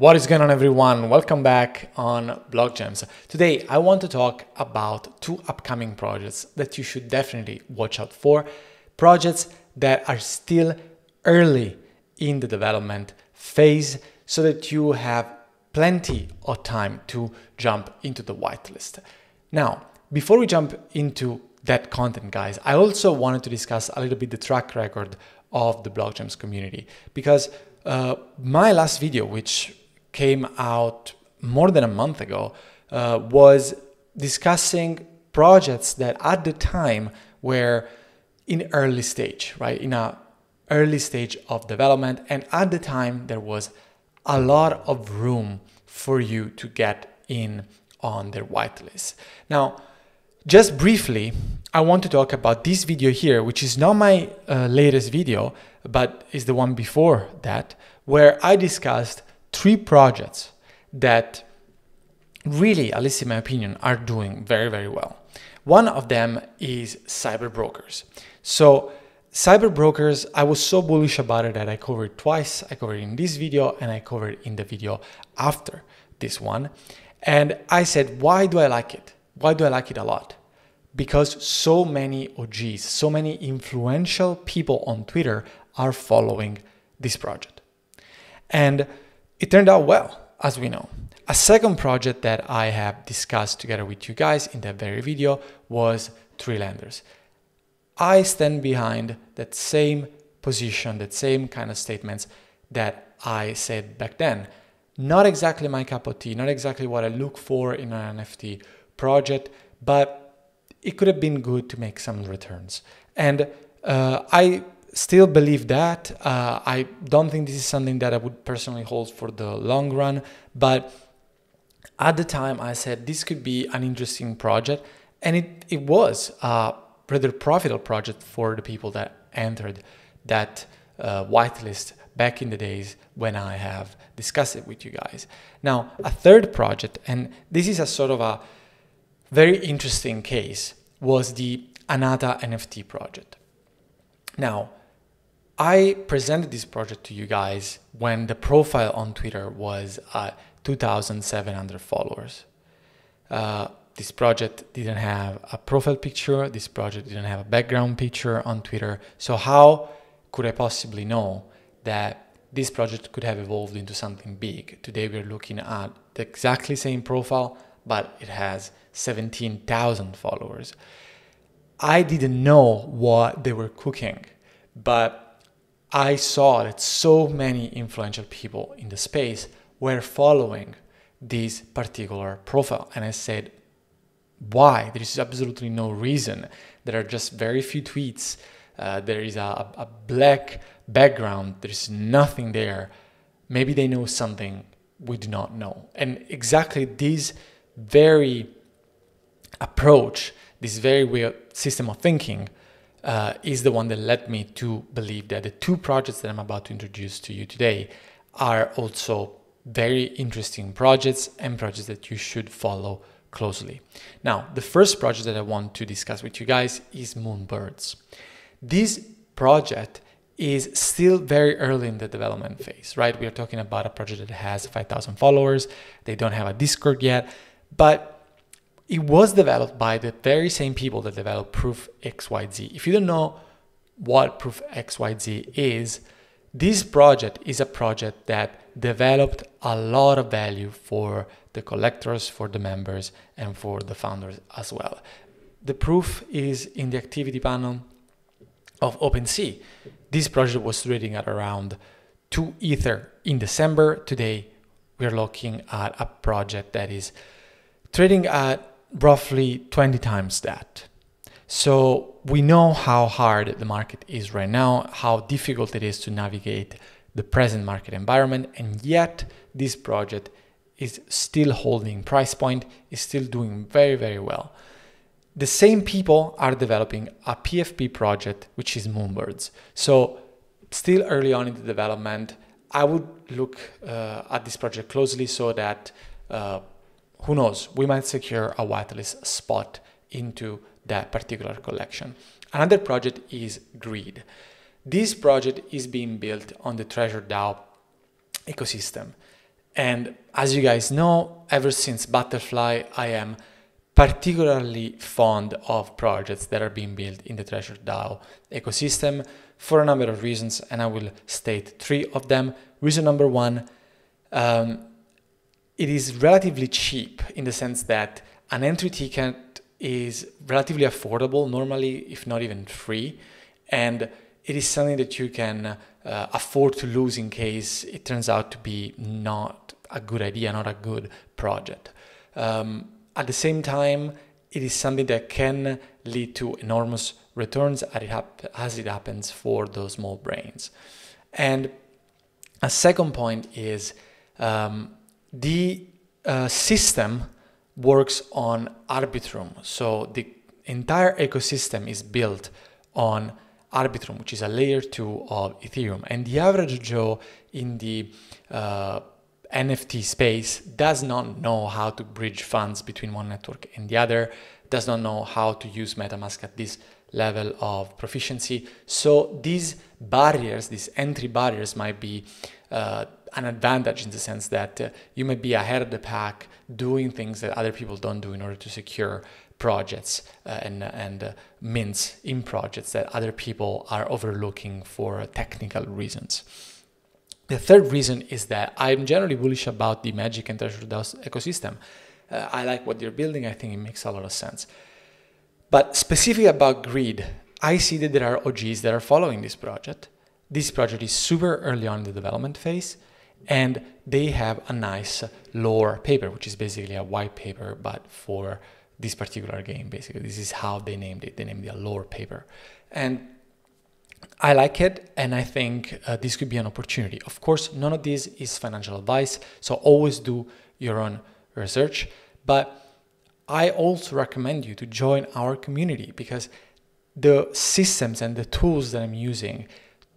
What is going on, everyone? Welcome back on BlockGems. Today, I want to talk about two upcoming projects that you should definitely watch out for. Projects that are still early in the development phase so that you have plenty of time to jump into the whitelist. Now, before we jump into that content, guys, I also wanted to discuss a little bit the track record of the BlockGems community, because my last video, which came out more than a month ago, was discussing projects that at the time were in early stage, right? In a early stage of development. And at the time, there was a lot of room for you to get in on their whitelist. Now, just briefly, I want to talk about this video here, which is not my latest video, but is the one before that, where I discussed three projects that really, at least in my opinion, are doing very, very well. One of them is Cyberbrokers. So Cyberbrokers, I was so bullish about it that I covered twice. I covered in this video and I covered in the video after this one. And I said, why do I like it? Why do I like it a lot? Because so many OGs, so many influential people on Twitter are following this project. And it turned out well, as we know. A second project that I have discussed together with you guys in that very video was Treelanders. I stand behind that same position, that same kind of statements that I said back then. Not exactly my cup of tea, not exactly what I look for in an NFT project, but it could have been good to make some returns. And I still believe that. I don't think this is something that I would personally hold for the long run, but at the time I said this could be an interesting project, and it was a rather profitable project for the people that entered that whitelist back in the days when I have discussed it with you guys. Now, a third project, and this is a sort of a very interesting case, was the Anata NFT project. Now, I presented this project to you guys when the profile on Twitter was 2,700 followers. This project didn't have a profile picture. This project didn't have a background picture on Twitter. So how could I possibly know that this project could have evolved into something big? Today we're looking at the exactly same profile, but it has 17,000 followers. I didn't know what they were cooking, but I saw that so many influential people in the space were following this particular profile. And I said, why? There is absolutely no reason. There are just very few tweets. There is a black background. There's nothing there. Maybe they know something we do not know. And exactly this very approach, this very weird system of thinking, is the one that led me to believe that the two projects that I'm about to introduce to you today are also very interesting projects and projects that you should follow closely. Now, the first project that I want to discuss with you guys is Moonbirds. This project is still very early in the development phase, right? We are talking about a project that has 5,000 followers. They don't have a Discord yet, but it was developed by the very same people that developed Proof XYZ. If you don't know what Proof XYZ is, this project is a project that developed a lot of value for the collectors, for the members, and for the founders as well. The proof is in the activity panel of OpenSea. This project was trading at around 2 Ether in December. Today, we're looking at a project that is trading at roughly 20 times that. So we know how hard the market is right now, how difficult it is to navigate the present market environment, and yet this project is still holding price point, is still doing very, very well. The same people are developing a PFP project, which is Moonbirds. So still early on in the development, I would look at this project closely so that who knows, we might secure a whitelist spot into that particular collection. Another project is Greed. This project is being built on the Treasure DAO ecosystem. And as you guys know, ever since Butterfly, I am particularly fond of projects that are being built in the Treasure DAO ecosystem for a number of reasons, and I will state 3 of them. Reason number 1, it is relatively cheap in the sense that an entry ticket is relatively affordable, normally, if not even free, and it is something that you can afford to lose in case it turns out to be not a good idea, not a good project. At the same time, it is something that can lead to enormous returns as it happens for those small brains. And a second point is the system works on Arbitrum. So the entire ecosystem is built on Arbitrum, which is a layer 2 of Ethereum. And the average Joe in the NFT space does not know how to bridge funds between one network and the other, does not know how to use MetaMask at this level of proficiency. So these barriers, these entry barriers, might be an advantage in the sense that you might be ahead of the pack doing things that other people don't do in order to secure projects and mints in projects that other people are overlooking for technical reasons. The third reason is that I'm generally bullish about the Magic and Treasure DAO ecosystem. I like what they're building. I think it makes a lot of sense. But specifically about Greed, I see that there are OGs that are following this project. This project is super early on in the development phase, and they have a nice lore paper, which is basically a white paper, but for this particular game. Basically, this is how they named it. They named it a lore paper. And I like it, and I think this could be an opportunity. Of course, none of this is financial advice, so always do your own research. But I also recommend you to join our community, because the systems and the tools that I'm using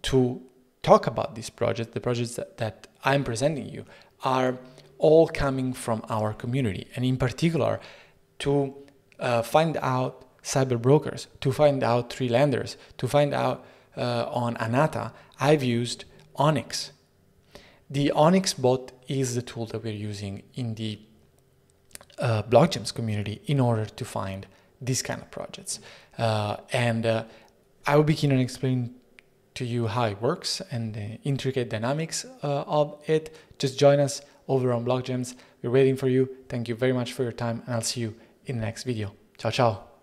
to talk about this project, the projects that I'm presenting you, are all coming from our community. And in particular, to find out cyber brokers, to find out tree lenders, to find out on Anata, I've used Onyx. The Onyx bot is the tool that we're using in the BlockGems community in order to find these kind of projects. I will be keen on explaining to you how it works and the intricate dynamics of it. Just join us over on BlockGems. We're waiting for you. Thank you very much for your time, and I'll see you in the next video. Ciao, ciao.